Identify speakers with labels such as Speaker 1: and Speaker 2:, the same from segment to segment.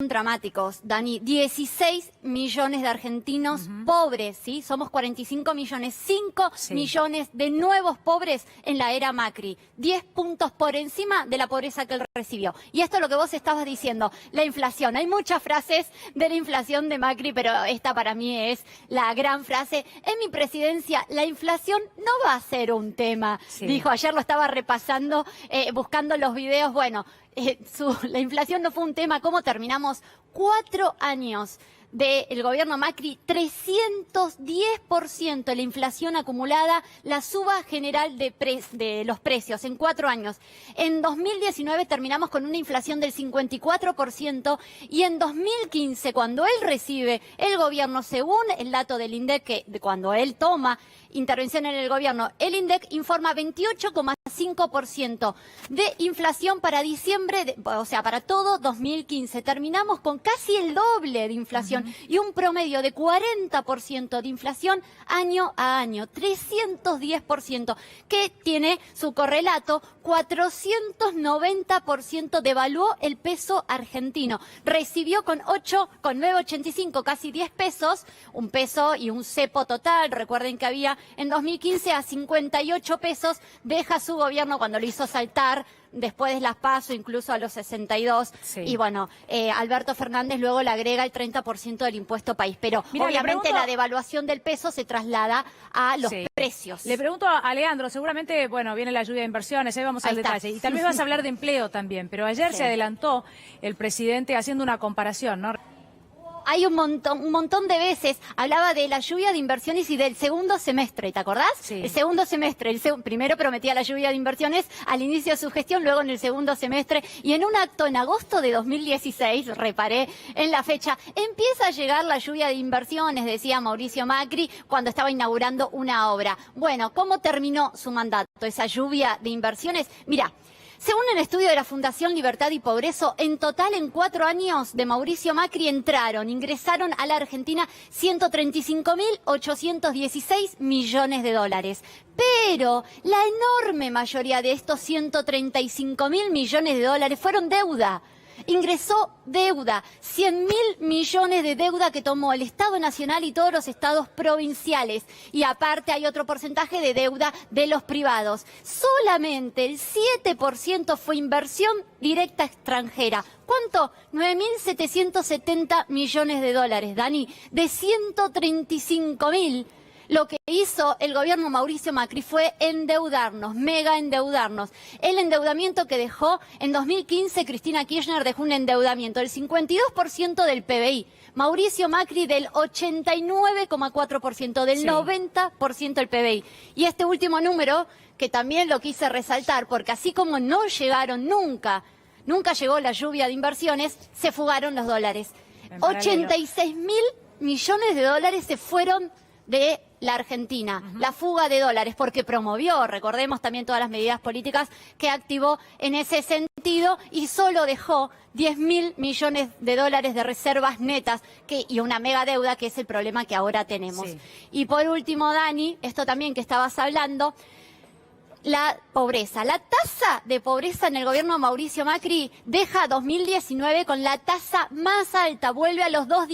Speaker 1: dramáticos, Dani. 16 millones de argentinos pobres, ¿sí? Somos 45 millones, 5 millones de nuevos pobres en la era Macri. 10 puntos por encima de la pobreza que él recibió. Y esto es lo que vos estabas diciendo, la inflación. Hay muchas frases de la inflación de Macri, pero esta para mí es la gran frase. En mi presidencia, la inflación no va a ser un tema. Dijo, ayer lo estaba repasando, buscando los videos. Bueno, la inflación no fue un tema. ¿Cómo terminamos? 4 años del gobierno Macri, 310% la inflación acumulada, la suba general de los precios en 4 años. En 2019 terminamos con una inflación del 54% y en 2015, cuando él recibe el gobierno, según el dato del INDEC, que cuando él toma intervención en el gobierno, el INDEC informa 28,5% de inflación para diciembre, o sea, para todo 2015. Terminamos con casi el doble de inflación y un promedio de 40% de inflación año a año, 310%, que tiene su correlato, 490% devaluó el peso argentino. Recibió con 9,85, casi 10 pesos, un peso y un cepo total. Recuerden que había en 2015 a 58 pesos, deja su gobierno cuando lo hizo saltar después de las PASO, incluso a los 62. Y bueno, Alberto Fernández luego le agrega el 30% del impuesto país. Pero obviamente la devaluación del peso se traslada a los precios.
Speaker 2: Le pregunto a Leandro, seguramente, bueno, viene la lluvia de inversiones, ahí vamos al detalle. Y tal vez vas a hablar de empleo también, pero ayer se adelantó el presidente haciendo una comparación, ¿no?
Speaker 1: Hay un montón de veces, hablaba de la lluvia de inversiones y del segundo semestre, ¿te acordás? El segundo semestre, primero prometía la lluvia de inversiones al inicio de su gestión, luego en el segundo semestre, y en un acto en agosto de 2016, reparé en la fecha, empieza a llegar la lluvia de inversiones, decía Mauricio Macri, cuando estaba inaugurando una obra. Bueno, ¿cómo terminó su mandato, esa lluvia de inversiones? Mira, según el estudio de la Fundación Libertad y Progreso, en total en 4 años de Mauricio Macri ingresaron a la Argentina 135.816 millones de dólares. Pero la enorme mayoría de estos 135.000 millones de dólares fueron deuda. Ingresó deuda, 100.000 millones de deuda que tomó el Estado Nacional y todos los estados provinciales. Y aparte hay otro porcentaje de deuda de los privados. Solamente el 7% fue inversión directa extranjera. ¿Cuánto? 9.770 millones de dólares, Dani, de 135.000. Lo que hizo el gobierno Mauricio Macri fue endeudarnos, mega endeudarnos. El endeudamiento que dejó en 2015, Cristina Kirchner dejó un endeudamiento del 52% del PBI. Mauricio Macri del 89,4%, del 90% del PBI. Y este último número, que también lo quise resaltar, porque así como no llegaron nunca llegó la lluvia de inversiones, se fugaron los dólares. 86.000 millones de dólares se fueron de la Argentina, la fuga de dólares, porque promovió, recordemos también todas las medidas políticas que activó en ese sentido y solo dejó 10.000 millones de dólares de reservas netas y una mega deuda, que es el problema que ahora tenemos. Y por último, Dani, esto también que estabas hablando, la pobreza. La tasa de pobreza en el gobierno de Mauricio Macri deja 2019 con la tasa más alta, vuelve a los 2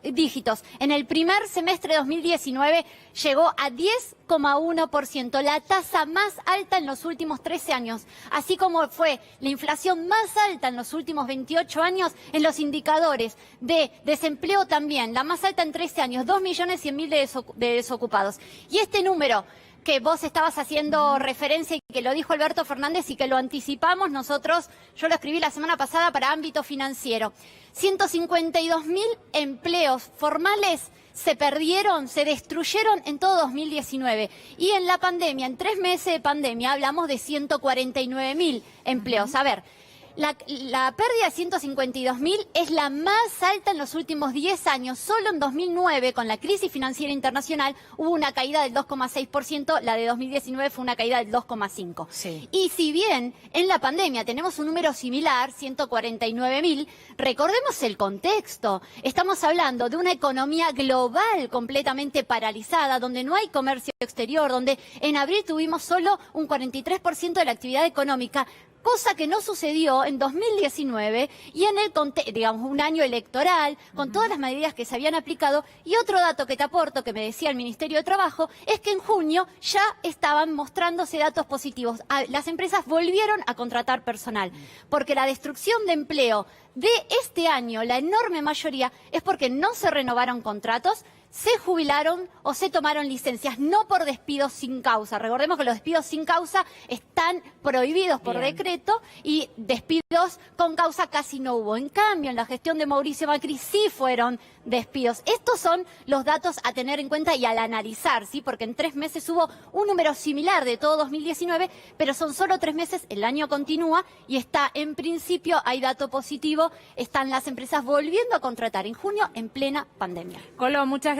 Speaker 1: dígitos. En el primer semestre de 2019 llegó a 10,1%, la tasa más alta en los últimos 13 años. Así como fue la inflación más alta en los últimos 28 años, en los indicadores de desempleo también, la más alta en 13 años, 2.100.000 de desocupados. Y este número que vos estabas haciendo referencia y que lo dijo Alberto Fernández y que lo anticipamos nosotros, yo lo escribí la semana pasada para ámbito financiero. 152.000 empleos formales se perdieron, se destruyeron en todo 2019. Y en la pandemia, en 3 meses de pandemia, hablamos de 149.000 empleos. A ver, la pérdida de 152.000 es la más alta en los últimos 10 años. Solo en 2009, con la crisis financiera internacional, hubo una caída del 2,6%. La de 2019 fue una caída del 2,5%. Y si bien en la pandemia tenemos un número similar, 149.000, recordemos el contexto. Estamos hablando de una economía global completamente paralizada, donde no hay comercio exterior, donde en abril tuvimos solo un 43% de la actividad económica. cosa que no sucedió en 2019 y en el digamos un año electoral, con todas las medidas que se habían aplicado. Y otro dato que te aporto, que me decía el Ministerio de Trabajo, es que en junio ya estaban mostrándose datos positivos. Las empresas volvieron a contratar personal, porque la destrucción de empleo de este año, la enorme mayoría, es porque no se renovaron contratos, se jubilaron o se tomaron licencias, no por despidos sin causa. Recordemos que los despidos sin causa están prohibidos por decreto y despidos con causa casi no hubo. En cambio, en la gestión de Mauricio Macri sí fueron despidos. Estos son los datos a tener en cuenta y al analizar, ¿sí? Porque en 3 meses hubo un número similar de todo 2019, pero son solo 3 meses, el año continúa y está en principio, hay dato positivo, están las empresas volviendo a contratar en junio en plena pandemia.
Speaker 2: Colo, muchas gracias.